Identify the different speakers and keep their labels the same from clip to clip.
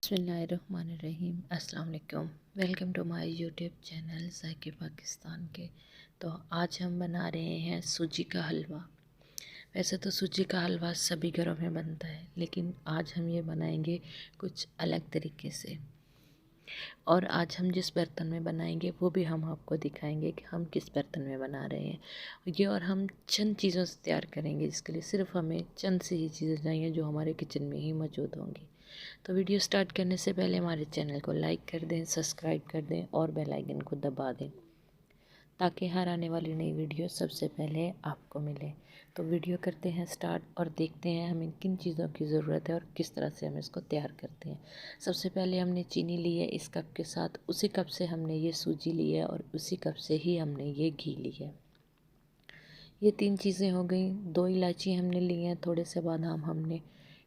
Speaker 1: बिस्मिल्लाहिर्रहमानिर्रहीम। अस्सलाम वालेकुम। Welcome to my YouTube channel ज़ायके पाकिस्तान के। तो आज हम बना रहे हैं सूजी का हलवा। वैसे तो सूजी का हलवा सभी घरों में बनता है, लेकिन आज हम ये बनाएंगे कुछ अलग तरीके से। और आज हम जिस बर्तन में बनाएंगे वो भी हम आपको दिखाएंगे कि हम किस बर्तन में बना रहे हैं ये। और हम चंद चीज़ों से तैयार करेंगे, जिसके लिए सिर्फ हमें चंद सी ही चीज़ें चाहिए जो हमारे किचन में ही मौजूद होंगी। तो वीडियो स्टार्ट करने से पहले हमारे चैनल को लाइक कर दें, सब्सक्राइब कर दें और बेल आइकन को दबा दें, ताकि हर आने वाली नई वीडियो सबसे पहले आपको मिले। तो वीडियो करते हैं स्टार्ट और देखते हैं हमें किन चीज़ों की ज़रूरत है और किस तरह से हम इसको तैयार करते हैं। सबसे पहले हमने चीनी ली है इस कप के साथ, उसी कप से हमने ये सूजी ली है और उसी कप से ही हमने ये घी ली है। ये तीन चीज़ें हो गई। 2 इलायची हमने ली हैं, थोड़े से बादाम हमने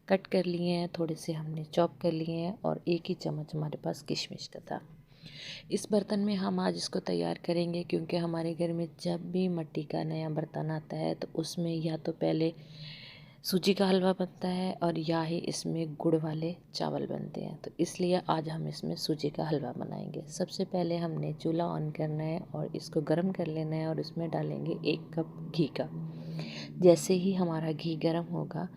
Speaker 1: कट कर लिए हैं, थोड़े से हमने चॉप कर लिए हैं और 1 ही चम्मच हमारे पास किशमिश का था। इस बर्तन में हम आज इसको तैयार करेंगे, क्योंकि हमारे घर में जब भी मिट्टी का नया बर्तन आता है तो उसमें या तो पहले सूजी का हलवा बनता है और या ही इसमें गुड़ वाले चावल बनते हैं। तो इसलिए आज हम इसमें सूजी का हलवा बनाएंगे। सबसे पहले हमने चूल्हा ऑन करना है और इसको गर्म कर लेना है और इसमें डालेंगे 1 कप घी का। जैसे ही हमारा घी गर्म होगा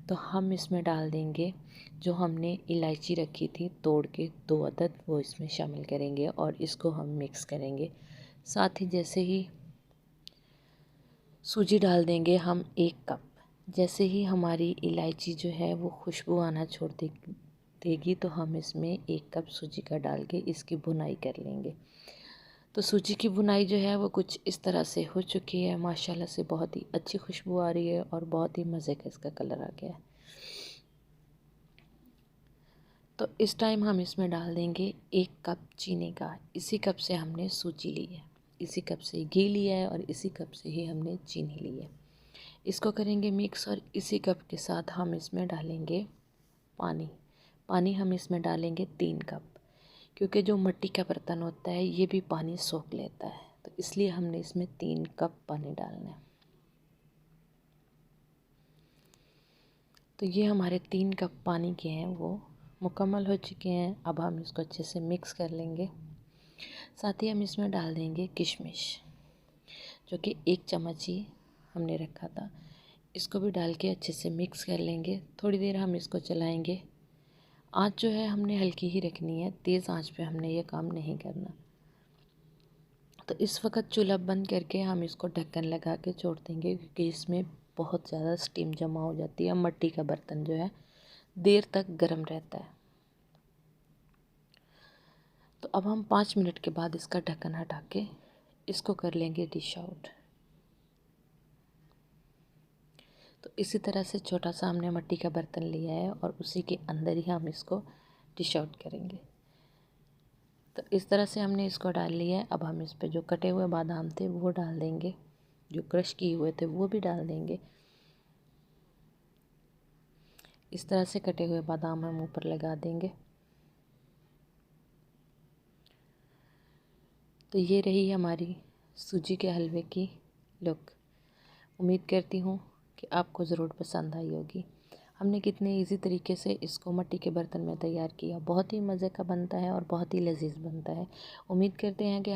Speaker 1: तो हम इसमें डाल देंगे जो हमने इलायची रखी थी तोड़ के 2 अदद, वो इसमें शामिल करेंगे और इसको हम मिक्स करेंगे। साथ ही जैसे ही सूजी डाल देंगे हम 1 कप। जैसे ही हमारी इलायची जो है वो खुशबू आना छोड़ देगी तो हम इसमें 1 कप सूजी का डाल के इसकी भुनाई कर लेंगे। तो सूजी की भुनाई जो है वो कुछ इस तरह से हो चुकी है। माशाल्लाह से बहुत ही अच्छी खुशबू आ रही है और बहुत ही मज़े का इसका कलर आ गया है। तो इस टाइम हम इसमें डाल देंगे 1 कप चीनी का। इसी कप से हमने सूजी ली है, इसी कप से घी लिया है और इसी कप से ही हमने चीनी ली है। इसको करेंगे मिक्स और इसी कप के साथ हम इसमें डालेंगे पानी। पानी हम इसमें डालेंगे 3 कप, क्योंकि जो मिट्टी का बर्तन होता है ये भी पानी सोख लेता है, तो इसलिए हमने इसमें 3 कप पानी डालना है। तो ये हमारे 3 कप पानी के हैं वो मुकम्मल हो चुके हैं। अब हम इसको अच्छे से मिक्स कर लेंगे। साथ ही हम इसमें डाल देंगे किशमिश, जो कि 1 चम्मच ही हमने रखा था। इसको भी डाल के अच्छे से मिक्स कर लेंगे। थोड़ी देर हम इसको चलाएंगे। आँच जो है हमने हल्की ही रखनी है, तेज़ आँच पे हमने ये काम नहीं करना। तो इस वक्त चूल्हा बंद करके हम इसको ढक्कन लगा के छोड़ देंगे, क्योंकि इसमें बहुत ज़्यादा स्टीम जमा हो जाती है। मिट्टी का बर्तन जो है देर तक गर्म रहता है। तो अब हम 5 मिनट के बाद इसका ढक्कन हटा के इसको कर लेंगे डिश आउट। तो इसी तरह से छोटा सा हमने मिट्टी का बर्तन लिया है और उसी के अंदर ही हम इसको डिश आउट करेंगे। तो इस तरह से हमने इसको डाल लिया है। अब हम इस पे जो कटे हुए बादाम थे वो डाल देंगे, जो क्रश किए हुए थे वो भी डाल देंगे। इस तरह से कटे हुए बादाम हम ऊपर लगा देंगे। तो ये रही हमारी सूजी के हलवे की लुक। उम्मीद करती हूँ कि आपको ज़रूर पसंद आई होगी। हमने कितने इजी तरीके से इसको मिट्टी के बर्तन में तैयार किया। बहुत ही मज़े का बनता है और बहुत ही लजीज बनता है। उम्मीद करते हैं कि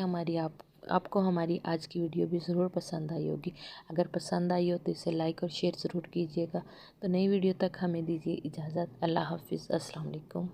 Speaker 1: आपको हमारी आज की वीडियो भी ज़रूर पसंद आई होगी। अगर पसंद आई हो तो इसे लाइक और शेयर ज़रूर कीजिएगा। तो नई वीडियो तक हमें दीजिए इजाज़त। अल्लाह हाफिज़। अस्सलाम वालेकुम।